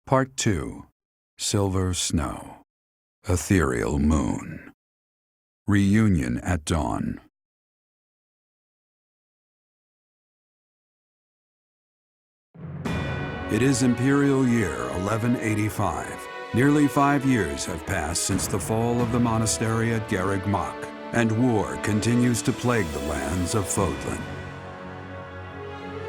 Part 2. Silver Snow. Ethereal Moon. Reunion at Dawn. It is Imperial Year 1185. Nearly 5 years have passed since the fall of the monastery at Garreg Mach, and war continues to plague the lands of Fodlan.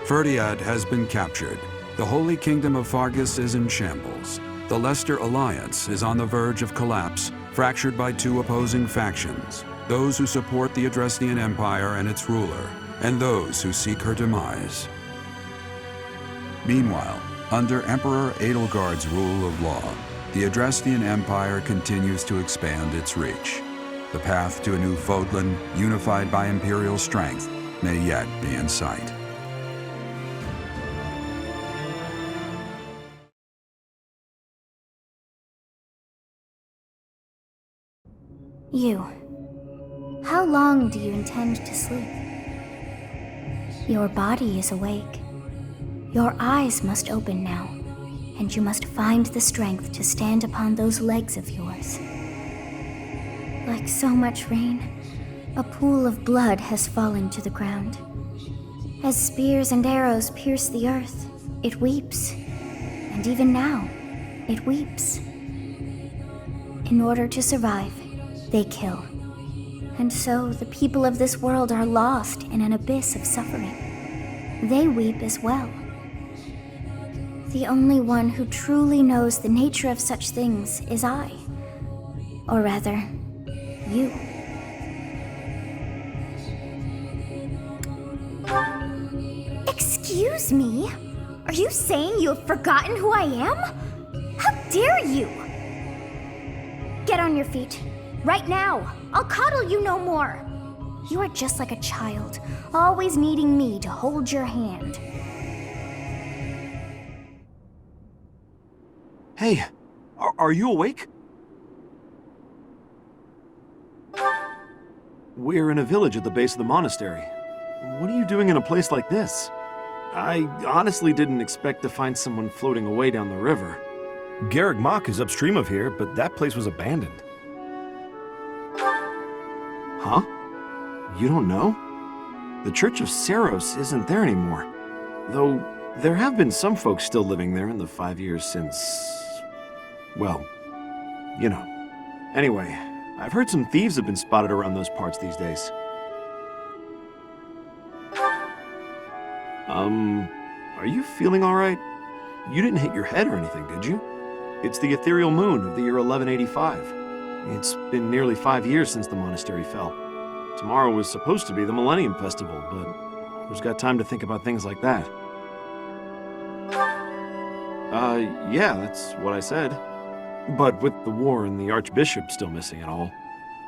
Ferdiad has been captured. The Holy Kingdom of Fargus is in shambles. The Leicester Alliance is on the verge of collapse, fractured by two opposing factions, those who support the Adrestian Empire and its ruler, and those who seek her demise. Meanwhile, under Emperor Edelgard's rule of law, the Adrestian Empire continues to expand its reach. The path to a new Fodlan, unified by imperial strength, may yet be in sight. You. How long do you intend to sleep? Your body is awake. Your eyes must open now, and you must find the strength to stand upon those legs of yours. Like so much rain, a pool of blood has fallen to the ground. As spears and arrows pierce the earth, it weeps. And even now, it weeps. In order to survive, they kill. And so the people of this world are lost in an abyss of suffering. They weep as well. The only one who truly knows the nature of such things is I. Or rather, you. Excuse me? Are you saying you have forgotten who I am? How dare you! Get on your feet. Right now! I'll coddle you no more! You are just like a child, always needing me to hold your hand. Hey, are you awake? We're in a village at the base of the monastery. What are you doing in a place like this? I honestly didn't expect to find someone floating away down the river. Garreg Mach is upstream of here, but that place was abandoned. Huh? You don't know? The Church of Saros isn't there anymore. Though, there have been some folks still living there in the 5 years since... well, you know. Anyway, I've heard some thieves have been spotted around those parts these days. Are you feeling alright? You didn't hit your head or anything, did you? It's the ethereal moon of the year 1185. It's been nearly 5 years since the monastery fell. Tomorrow was supposed to be the Millennium Festival, but who's got time to think about things like that? Yeah, that's what I said. But with the war and the Archbishop still missing and all,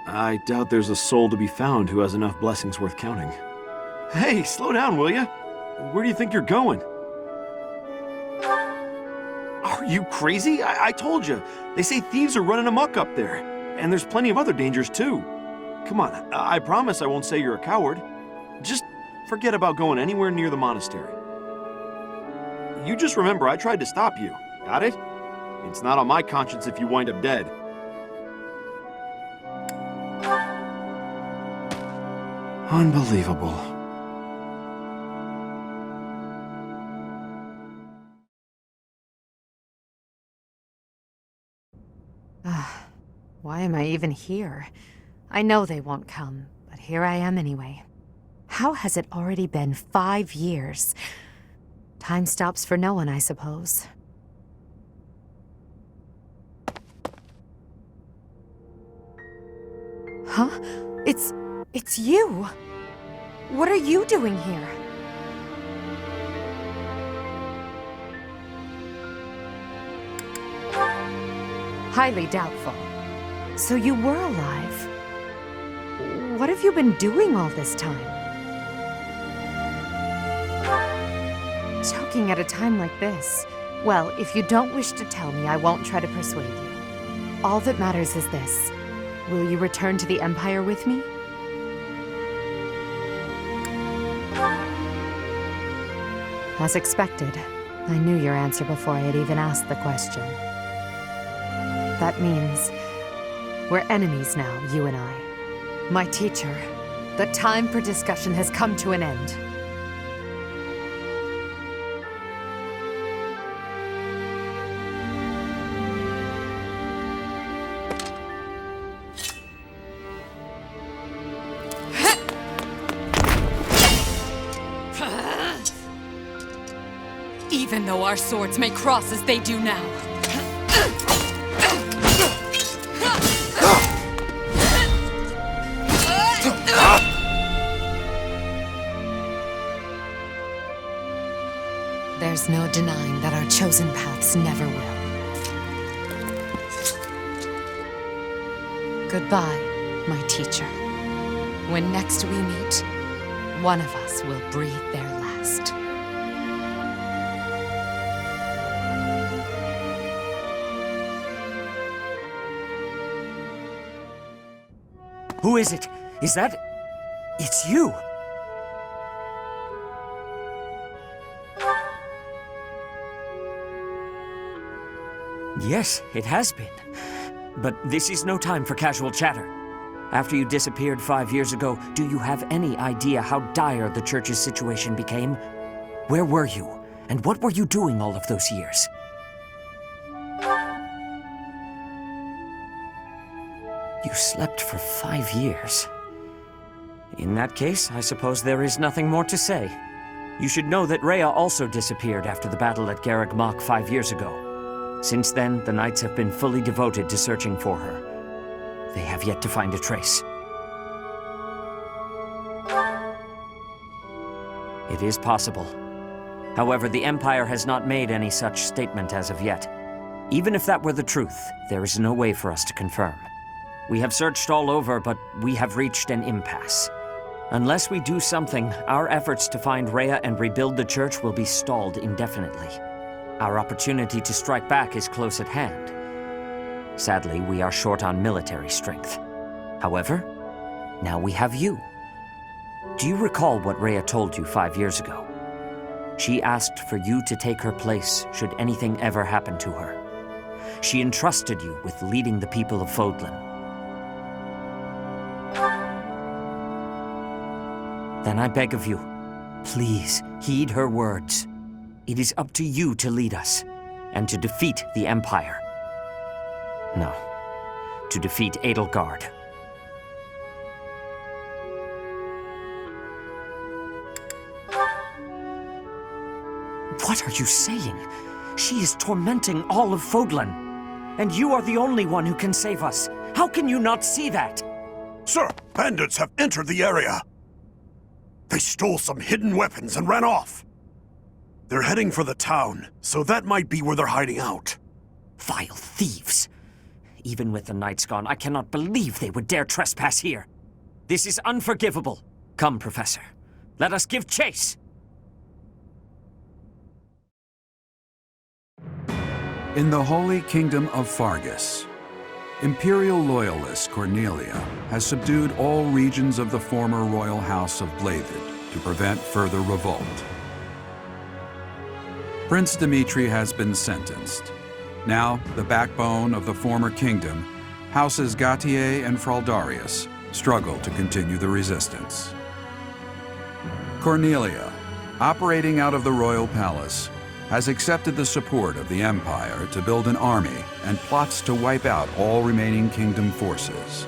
I doubt there's a soul to be found who has enough blessings worth counting. Hey, slow down, will ya? Where do you think you're going? Are you crazy? I told you. They say thieves are running amok up there. And there's plenty of other dangers, too. Come on, I promise I won't say you're a coward. Just forget about going anywhere near the monastery. You just remember I tried to stop you. Got it? It's not on my conscience if you wind up dead. Unbelievable. Why am I even here? I know they won't come, but here I am anyway. How has it already been 5 years? Time stops for no one, I suppose. Huh? It's you! What are you doing here? Highly doubtful. So you were alive. What have you been doing all this time? Choking at a time like this. Well, if you don't wish to tell me, I won't try to persuade you. All that matters is this. Will you return to the Empire with me? As expected, I knew your answer before I had even asked the question. That means we're enemies now, you and I. My teacher, the time for discussion has come to an end. Even though our swords may cross as they do now. There's no denying that our chosen paths never will. Goodbye, my teacher. When next we meet, one of us will breathe their last. Who is it? Is that... It's you! Yes, it has been. But this is no time for casual chatter. After you disappeared 5 years ago, do you have any idea how dire the Church's situation became? Where were you? And what were you doing all of those years? You slept for 5 years. In that case, I suppose there is nothing more to say. You should know that Rhea also disappeared after the battle at Garreg Mach 5 years ago. Since then, the Knights have been fully devoted to searching for her. They have yet to find a trace. It is possible. However, the Empire has not made any such statement as of yet. Even if that were the truth, there is no way for us to confirm. We have searched all over, but we have reached an impasse. Unless we do something, our efforts to find Rhea and rebuild the Church will be stalled indefinitely. Our opportunity to strike back is close at hand. Sadly, we are short on military strength. However, now we have you. Do you recall what Rhea told you 5 years ago? She asked for you to take her place should anything ever happen to her. She entrusted you with leading the people of Fodlan. Then I beg of you, please heed her words. It is up to you to lead us, and to defeat the Empire. No, to defeat Edelgard. What are you saying? She is tormenting all of Fodlan, and you are the only one who can save us. How can you not see that? Sir, bandits have entered the area. They stole some hidden weapons and ran off. They're heading for the town, so that might be where they're hiding out. Vile thieves! Even with the Knights gone, I cannot believe they would dare trespass here. This is unforgivable. Come, Professor. Let us give chase! In the Holy Kingdom of Fargus, Imperial loyalist Cornelia has subdued all regions of the former royal house of Byleth to prevent further revolt. Prince Dimitri has been sentenced. Now, the backbone of the former kingdom, Houses Gautier and Fraldarius, struggle to continue the resistance. Cornelia, operating out of the royal palace, has accepted the support of the Empire to build an army and plots to wipe out all remaining kingdom forces.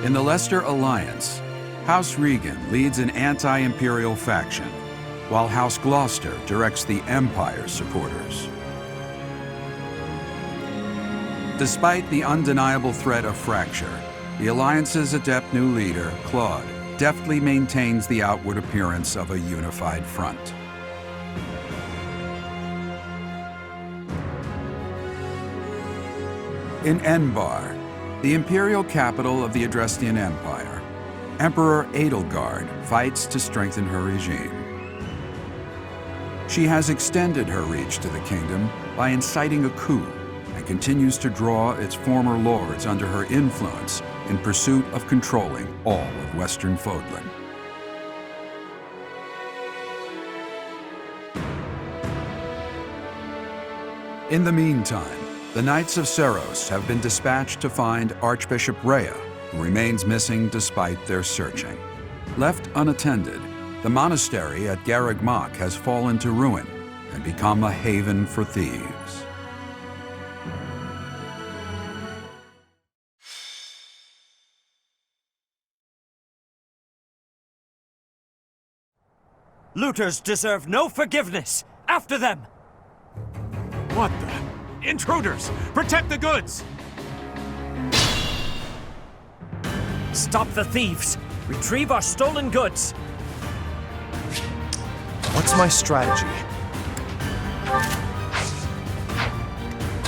In the Leicester Alliance, House Regan leads an anti-imperial faction, while House Gloucester directs the Empire's supporters. Despite the undeniable threat of fracture, the Alliance's adept new leader, Claude, deftly maintains the outward appearance of a unified front. In Enbar, the imperial capital of the Adrestian Empire, Emperor Edelgard fights to strengthen her regime. She has extended her reach to the kingdom by inciting a coup and continues to draw its former lords under her influence in pursuit of controlling all of Western Fodlan. In the meantime, the Knights of Seros have been dispatched to find Archbishop Rhea, who remains missing despite their searching. Left unattended, the monastery at Garreg Mach has fallen to ruin and become a haven for thieves. Looters deserve no forgiveness! After them! What the? Intruders! Protect the goods! Stop the thieves! Retrieve our stolen goods! What's my strategy?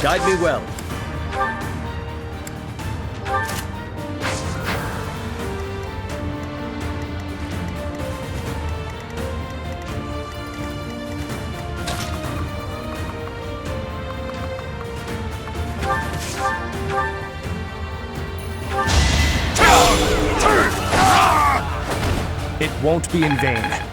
Guide me well. It won't be in vain.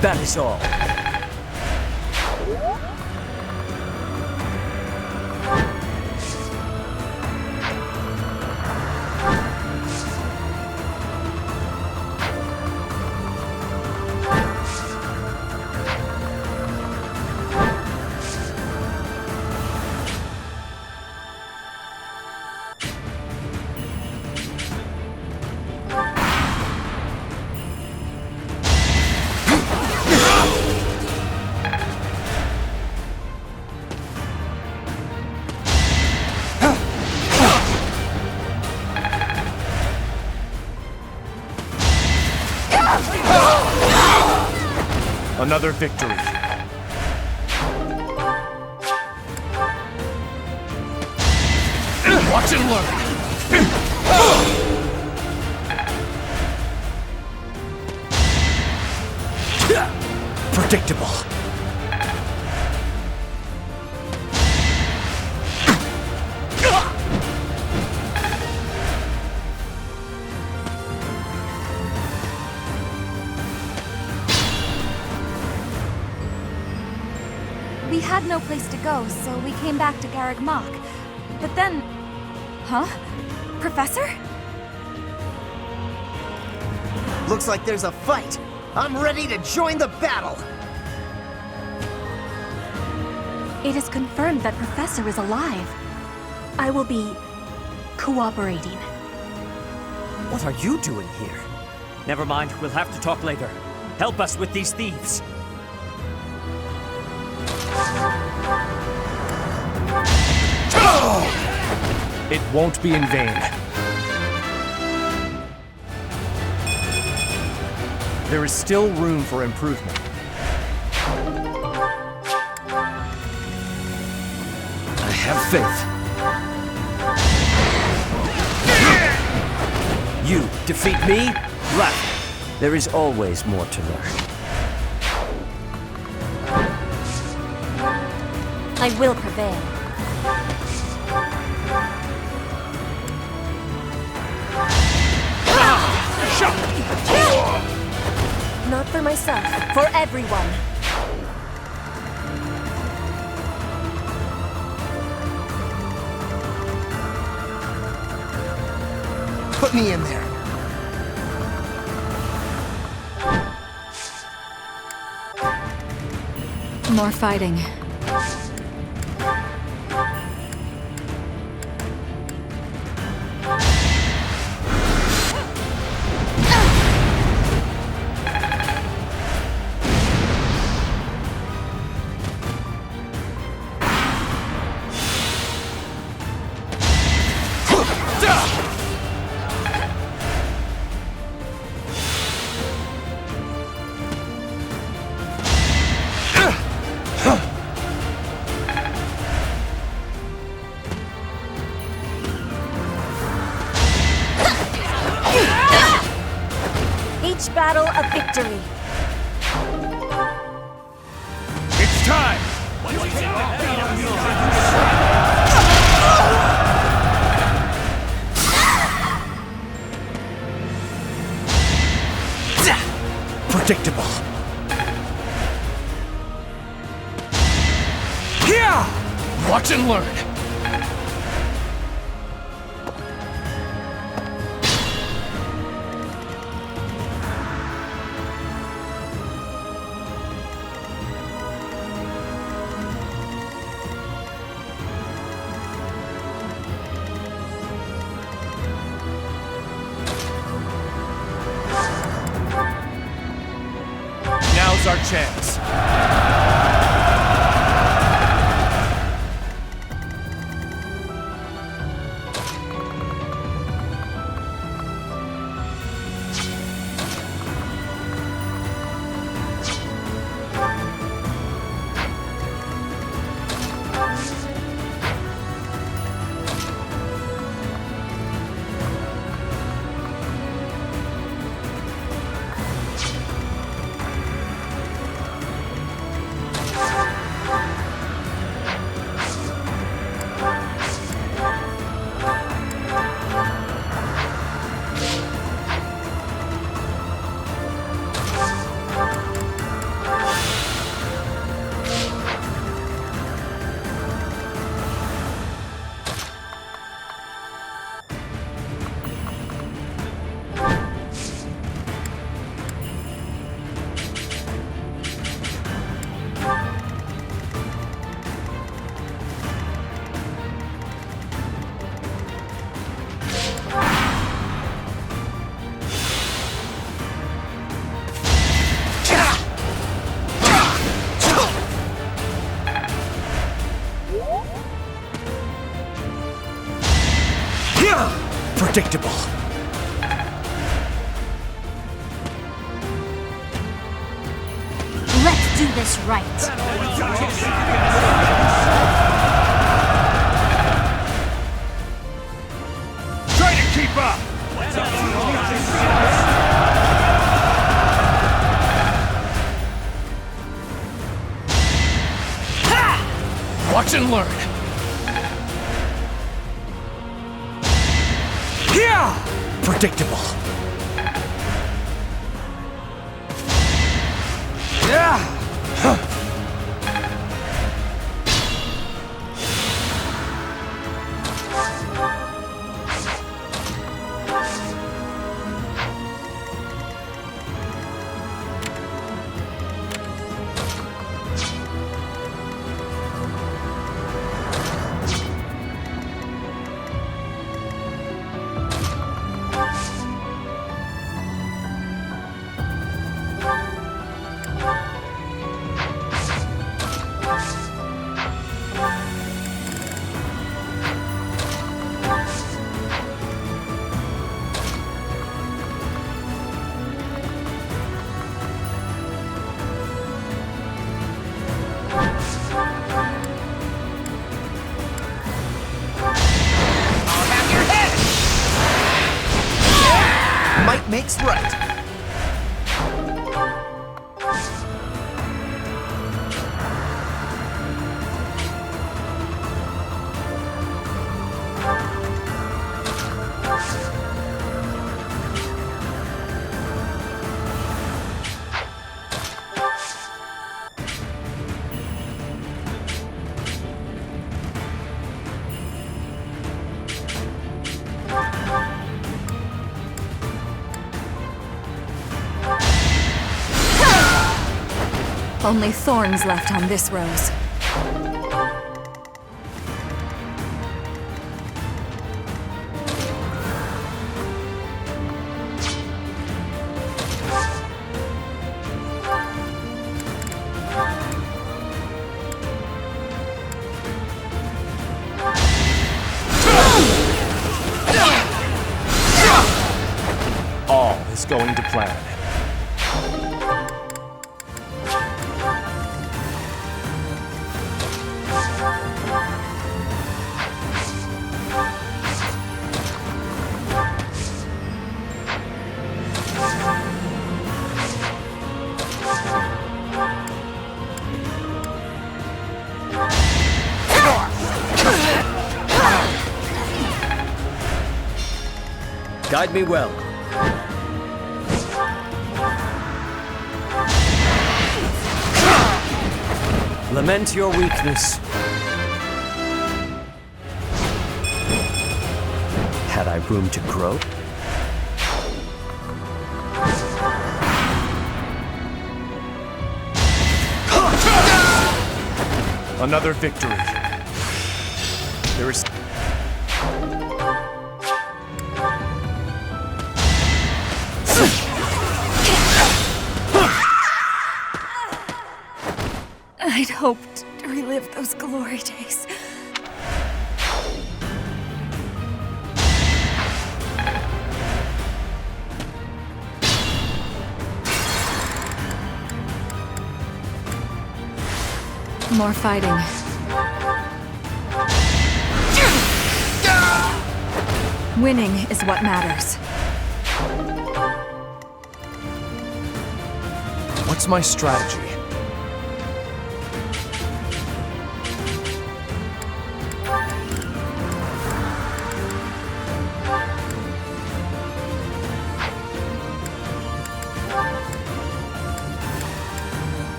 That is all. Another victory. Watch and learn. Predictable. We had no place to go, so we came back to Garreg Mach. But then... Huh? Professor? Looks like there's a fight. I'm ready to join the battle. It is confirmed that Professor is alive. I will be... cooperating. What are you doing here? Never mind, we'll have to talk later. Help us with these thieves. It won't be in vain. There is still room for improvement. I have faith. You defeat me? Right. There is always more to learn. I will prevail. Not for myself, for everyone. Put me in there. More fighting. Each battle a victory. It's time! Predictable. Yeah! Watch and learn. Now's our chance. Predictable. Let's do this right. Try to keep up! Watch and learn. Predictable. Might makes right. Only thorns left on this rose. All is going to plan. Guide me well. Lament your weakness. Had I room to grow? Another victory. There is... I'd hoped to relive those glory days. More fighting. Winning is what matters. What's my strategy?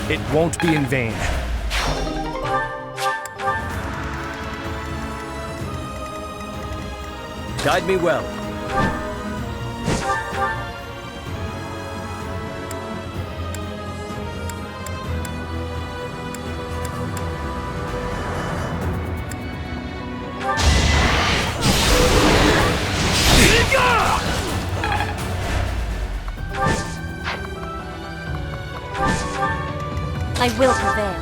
It won't be in vain. Guide me well. I will prevail.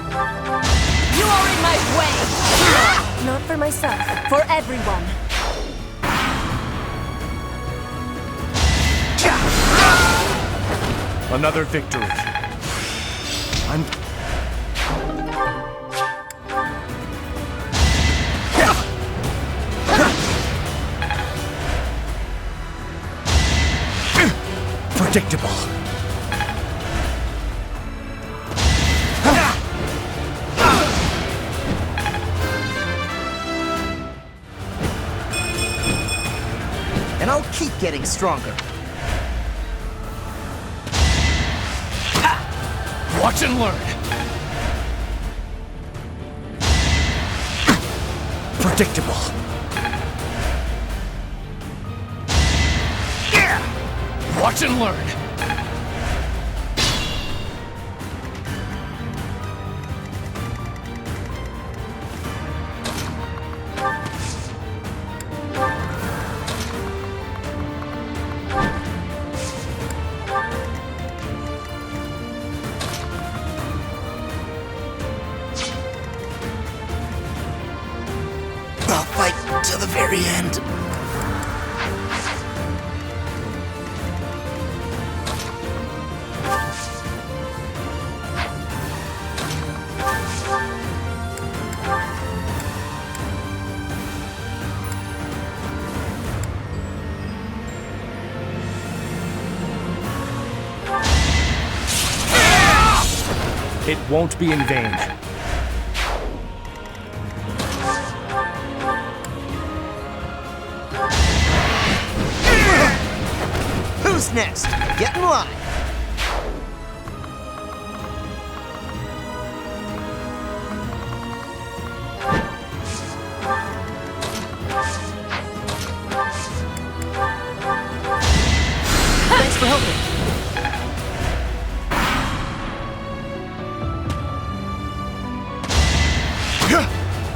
You are in my way! Not for myself. For everyone. Another victory. I'm... Predictable. And I'll keep getting stronger. Watch and learn. Predictable. Watch and learn. I'll fight to the very end. It won't be in vain. What's next? Get in line. Thanks for helping.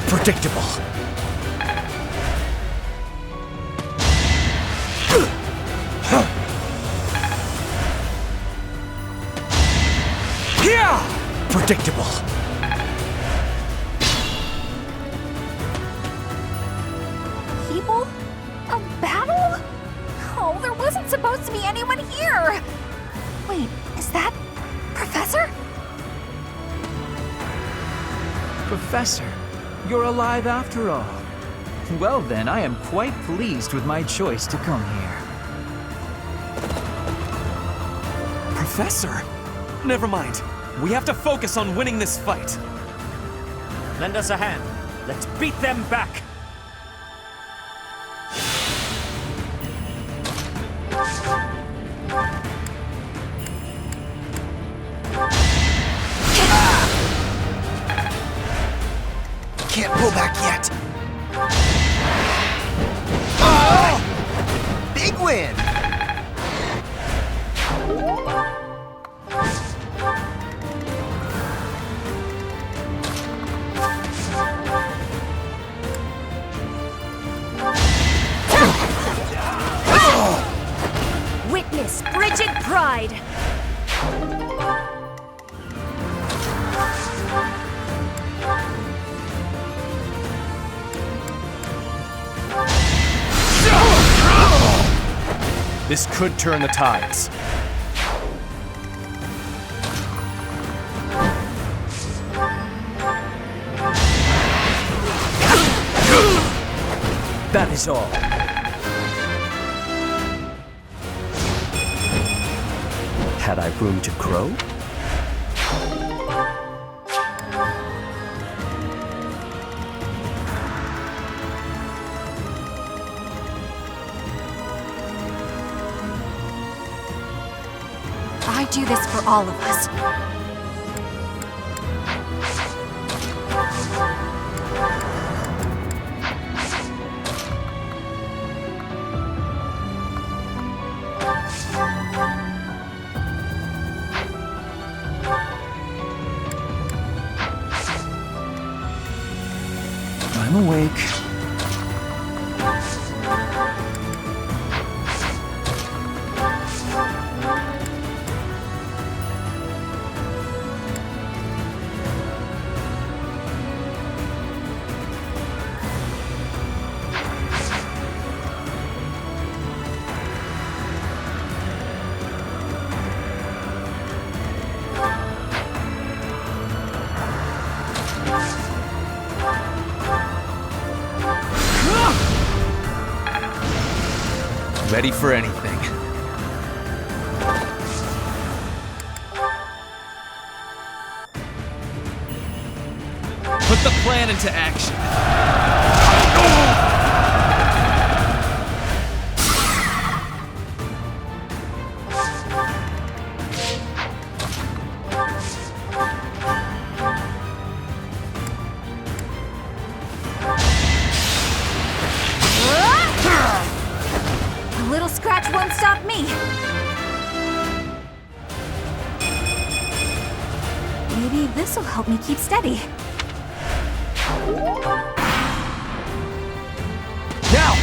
Predictable. Predictable. People? A battle? Oh, there wasn't supposed to be anyone here! Wait, is that... Professor? Professor, you're alive after all. Well then, I am quite pleased with my choice to come here. Professor? Never mind. We have to focus on winning this fight. Lend us a hand. Let's beat them back. Can't pull back yet. Oh! Big win! Witness frigid pride! This could turn the tides. That is all. Had I room to grow? I do this for all of us. I'm awake. Ready for anything. Put the plan into action. A little scratch won't stop me. Maybe this'll help me keep steady. Now!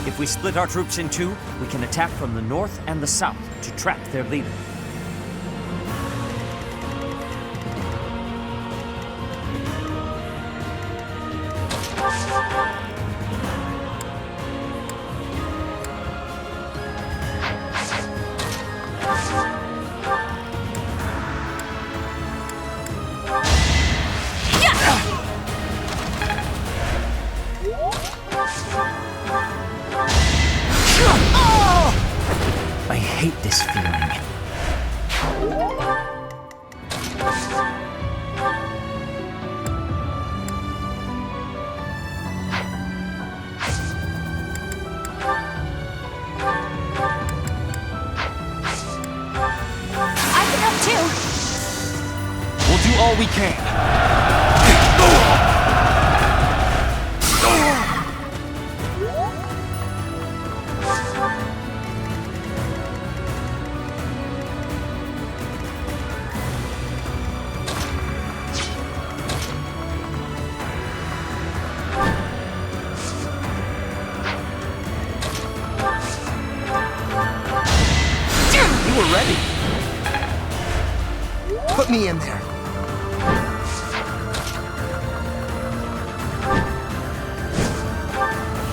If we split our troops in two, we can attack from the north and the south to trap their leader. I hate this feeling. all we can. We're ready. Put me in there.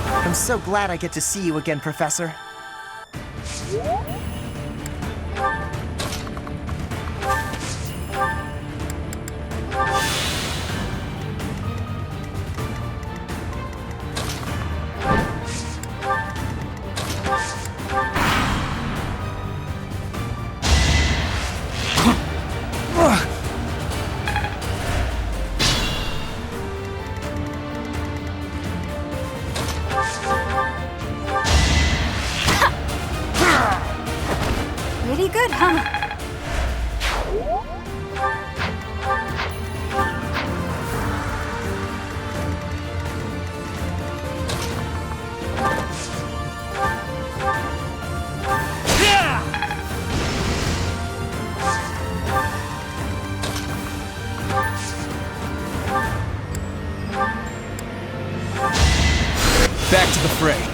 I'm so glad I get to see you again, Professor. Pretty good, huh? Back to the fray.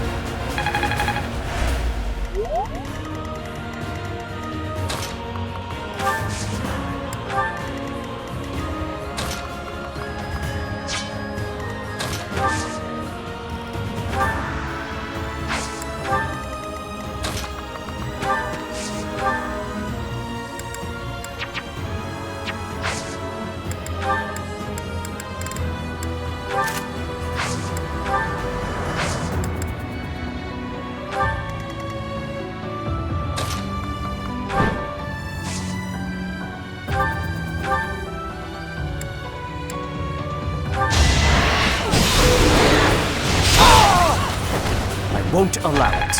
Won't allow it.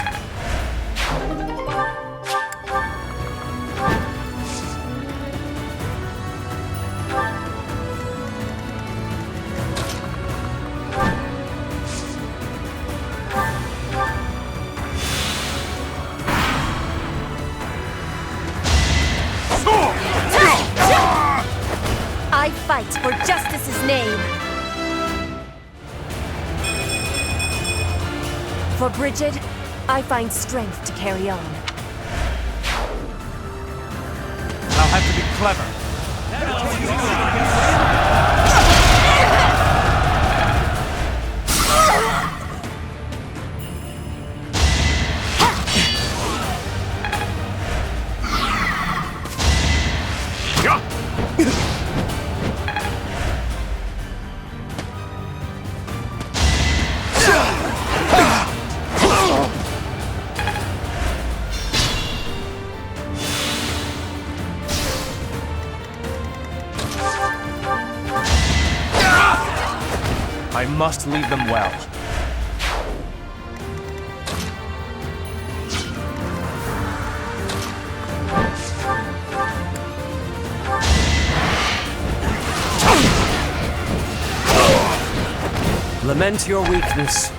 I fight for justice's name. For Bridget, I find strength to carry on. I'll have to be clever. I must leave them well. Lament your weakness.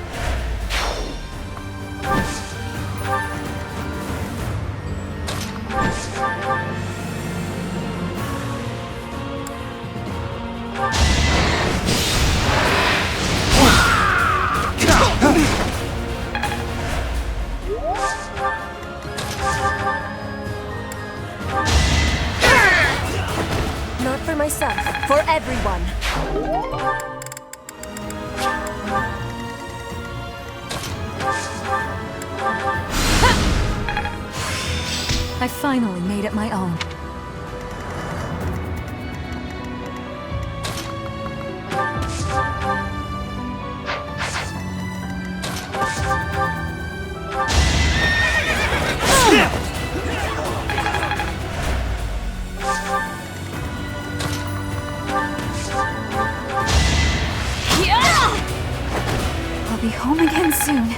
Not for myself, for everyone. I finally made it my own. I'll be home again soon.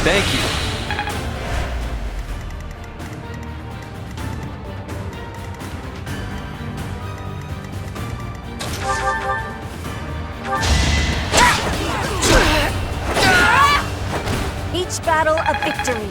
Thank you. Each battle a victory.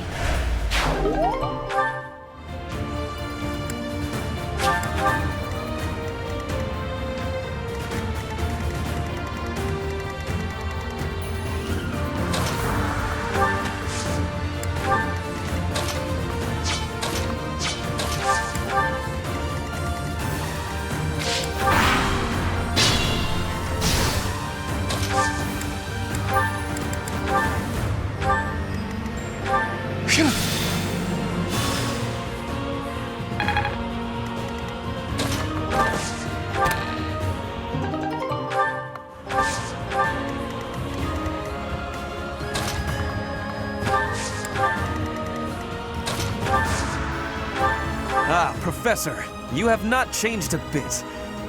Ah, Professor, you have not changed a bit.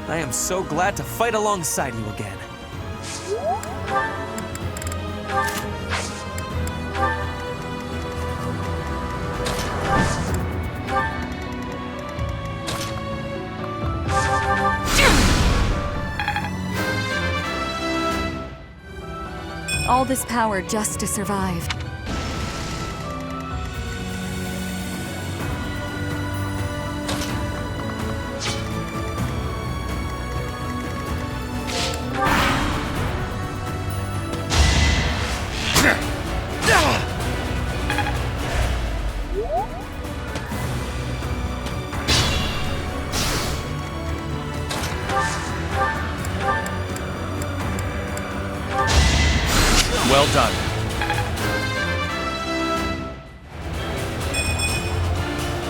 I am so glad to fight alongside you again. All this power just to survive. Well done.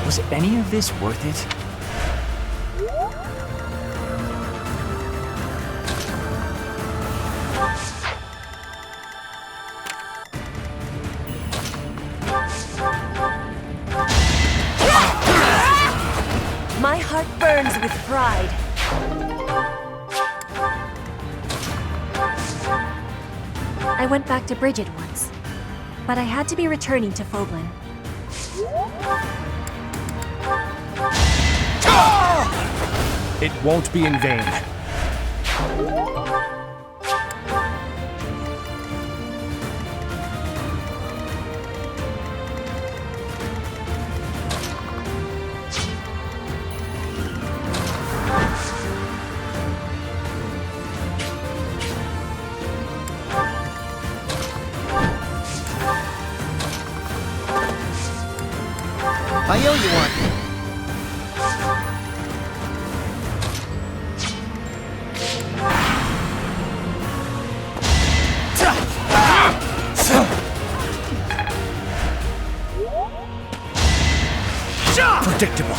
Was any of this worth it? My heart burns with pride. I went back to Bridget once, but I had to be returning to Foblin. It won't be in vain. I owe you one. Predictable.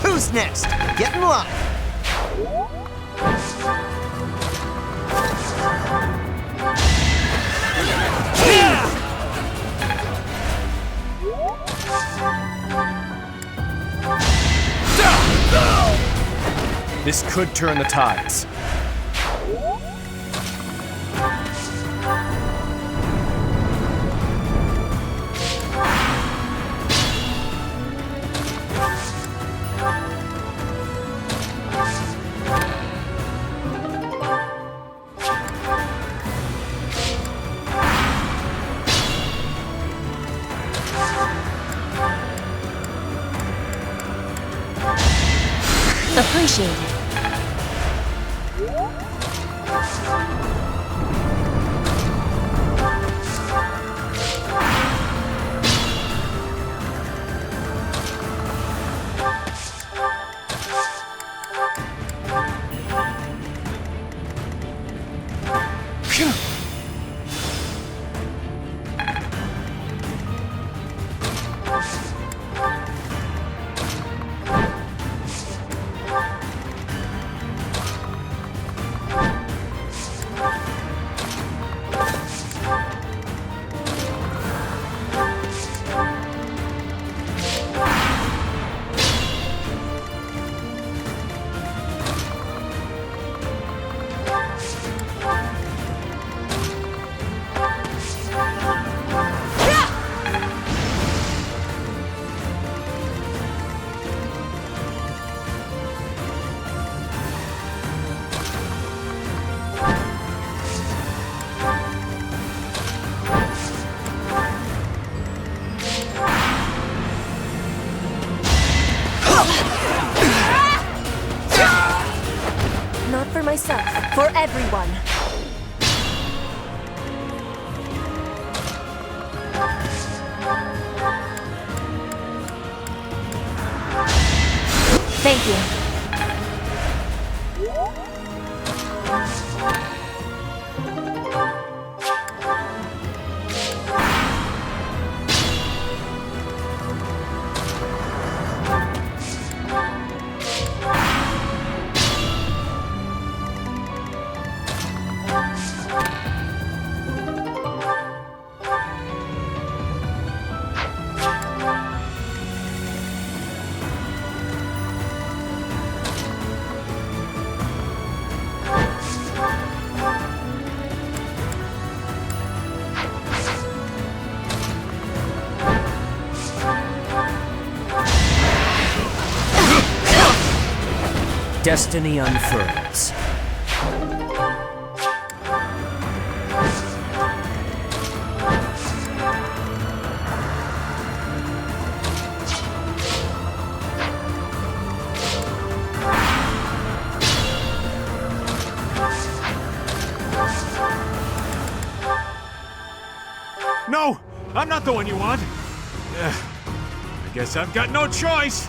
Who's next? Get in line. This could turn the tides. Appreciated. myself, for everyone. Thank you. Destiny unfurls. No! I'm not the one you want! I guess I've got no choice!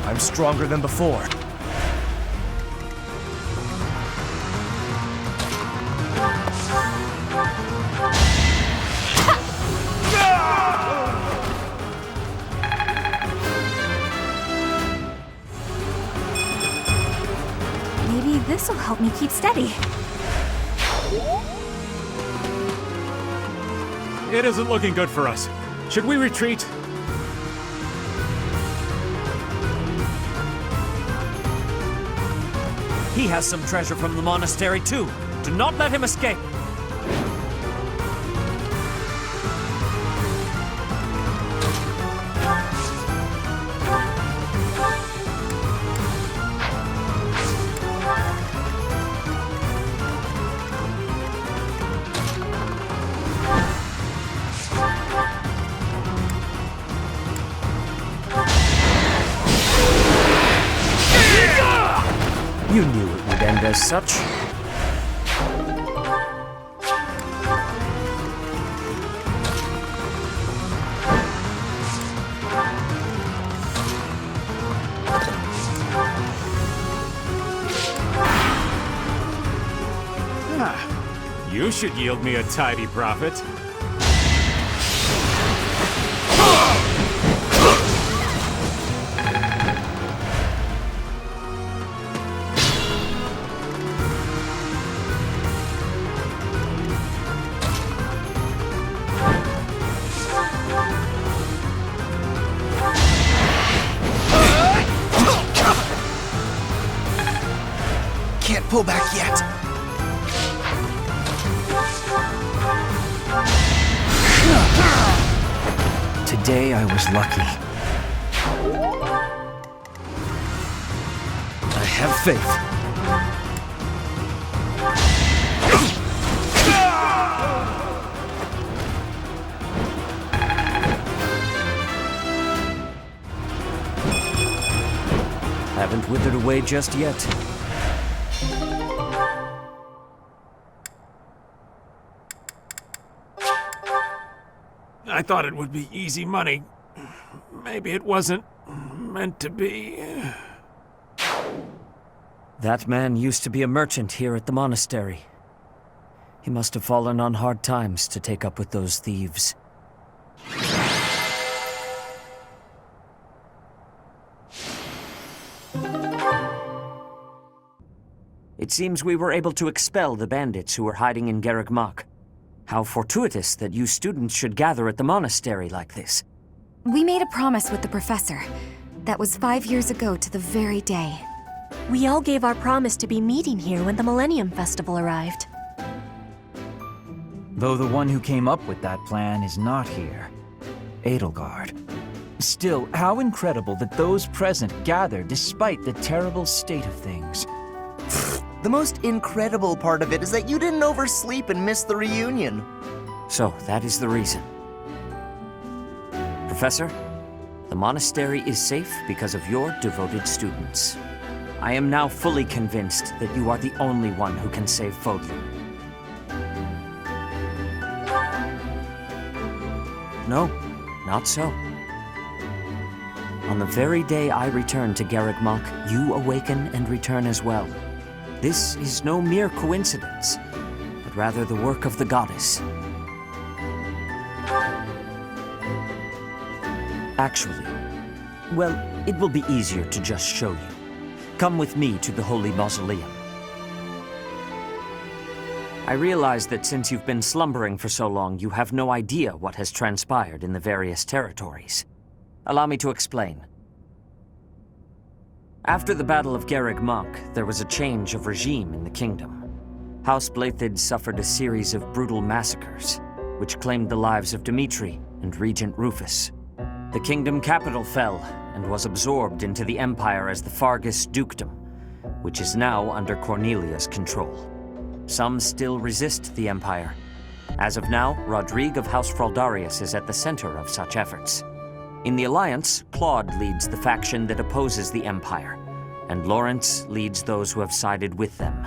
I'm stronger than before. Maybe this'll help me keep steady. It isn't looking good for us. Should we retreat? He has some treasure from the monastery too. Do not let him escape. You knew it would end as such. You should yield me a tidy profit. Can't pull back yet. Today I was lucky. I have faith. Haven't withered away just yet. I thought it would be easy money. Maybe it wasn't meant to be. That man used to be a merchant here at the monastery. He must have fallen on hard times to take up with those thieves. It seems we were able to expel the bandits who were hiding in Garreg Mach. How fortuitous that you students should gather at the monastery like this. We made a promise with the professor. That was 5 years ago to the very day. We all gave our promise to be meeting here when the Millennium Festival arrived. Though the one who came up with that plan is not here. Edelgard. Still, how incredible that those present gathered despite the terrible state of things. The most incredible part of it is that you didn't oversleep and miss the reunion. So, that is the reason. Professor, the monastery is safe because of your devoted students. I am now fully convinced that you are the only one who can save Fodlan. No, not so. On the very day I return to Garreg Mach, you awaken and return as well. This is no mere coincidence, but rather the work of the goddess. Actually, well, it will be easier to just show you. Come with me to the Holy Mausoleum. I realize that since you've been slumbering for so long, you have no idea what has transpired in the various territories. Allow me to explain. After the Battle of Garreg Mach, there was a change of regime in the kingdom. House Byleth suffered a series of brutal massacres, which claimed the lives of Dimitri and Regent Rufus. The kingdom capital fell and was absorbed into the Empire as the Fargus Dukedom, which is now under Cornelia's control. Some still resist the Empire. As of now, Rodrigue of House Fraldarius is at the center of such efforts. In the Alliance, Claude leads the faction that opposes the Empire, and Lawrence leads those who have sided with them.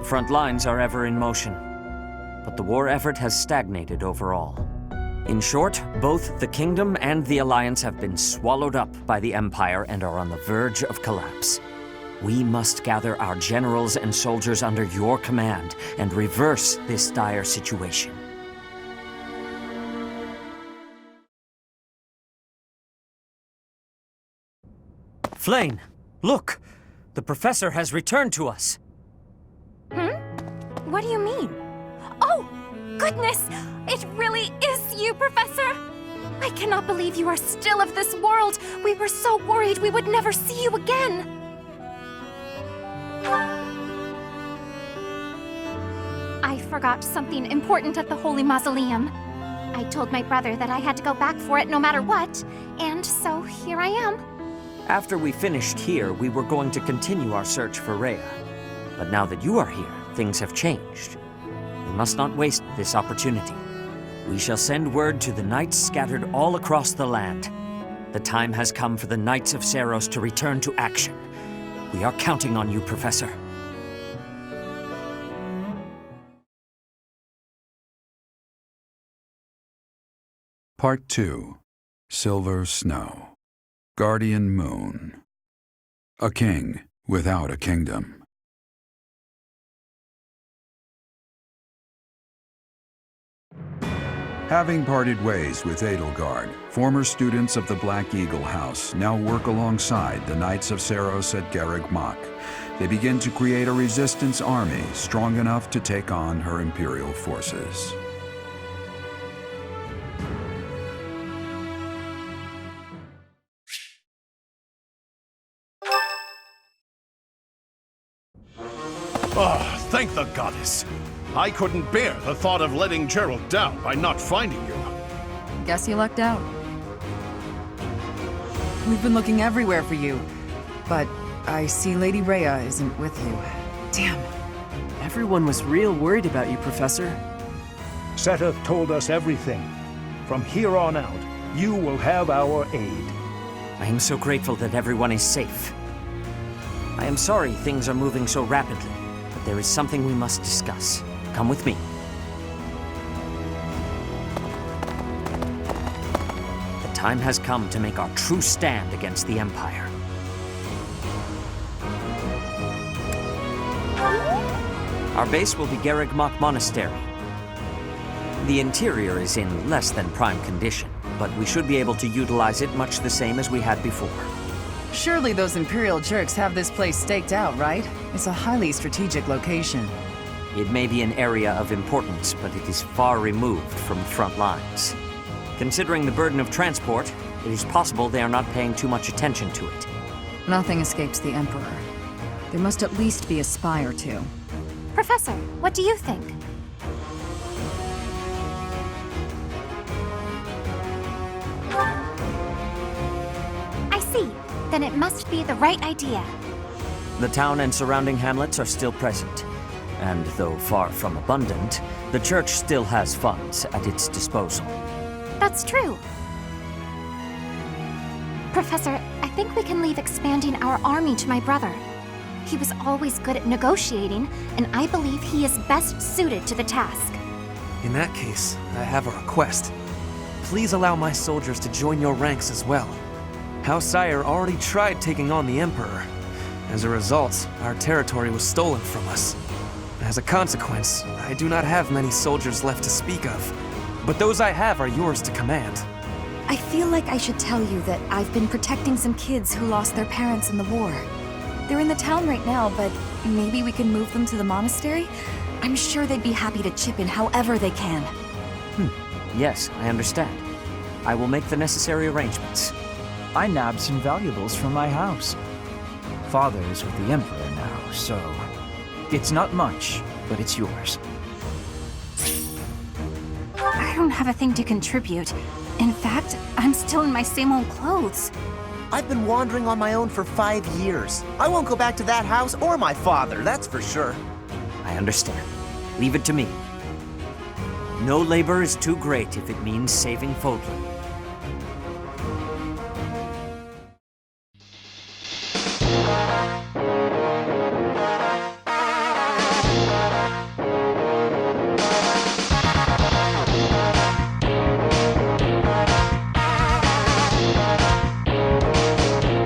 The front lines are ever in motion, but the war effort has stagnated overall. In short, both the Kingdom and the Alliance have been swallowed up by the Empire and are on the verge of collapse. We must gather our generals and soldiers under your command and reverse this dire situation. Flayn, look! The Professor has returned to us! What do you mean? Oh, goodness! It really is you, Professor! I cannot believe you are still of this world! We were so worried we would never see you again! I forgot something important at the Holy Mausoleum. I told my brother that I had to go back for it no matter what, and so here I am. After we finished here, we were going to continue our search for Rhea. But now that you are here, things have changed. We must not waste this opportunity. We shall send word to the knights scattered all across the land. The time has come for the Knights of Seiros to return to action. We are counting on you, Professor. Part 2. Silver Snow. Guardian Moon. A king without a kingdom. Having parted ways with Edelgard, former students of the Black Eagle House now work alongside the Knights of Seiros at Garreg Mach. They begin to create a resistance army strong enough to take on her Imperial forces. Oh, thank the goddess. I couldn't bear the thought of letting Gerald down by not finding you. Guess you lucked out. We've been looking everywhere for you, but I see Lady Rhea isn't with you. Damn. Everyone was real worried about you, Professor. Seteth told us everything. From here on out, you will have our aid. I am so grateful that everyone is safe. I am sorry things are moving so rapidly, but there is something we must discuss. Come with me. The time has come to make our true stand against the Empire. Our base will be Garreg Mach Monastery. The interior is in less than prime condition, but we should be able to utilize it much the same as we had before. Surely those Imperial jerks have this place staked out, right? It's a highly strategic location. It may be an area of importance, but it is far removed from the front lines. Considering the burden of transport, it is possible they are not paying too much attention to it. Nothing escapes the Emperor. There must at least be a spy or two. Professor, what do you think? I see. Then it must be the right idea. The town and surrounding hamlets are still present. And though far from abundant, the church still has funds at its disposal. That's true. Professor, I think we can leave expanding our army to my brother. He was always good at negotiating, and I believe he is best suited to the task. In that case, I have a request. Please allow my soldiers to join your ranks as well. House Sire already tried taking on the Emperor. As a result, our territory was stolen from us. As a consequence, I do not have many soldiers left to speak of, but those I have are yours to command. I feel like I should tell you that I've been protecting some kids who lost their parents in the war. They're in the town right now, but maybe we can move them to the monastery? I'm sure they'd be happy to chip in however they can. Yes, I understand. I will make the necessary arrangements. I nabbed some valuables from my house. Father is with the Emperor now, so... It's not much, but it's yours. I don't have a thing to contribute. In fact, I'm still in my same old clothes. I've been wandering on my own for 5 years. I won't go back to that house or my father, that's for sure. I understand. Leave it to me. No labor is too great if it means saving Fodlan.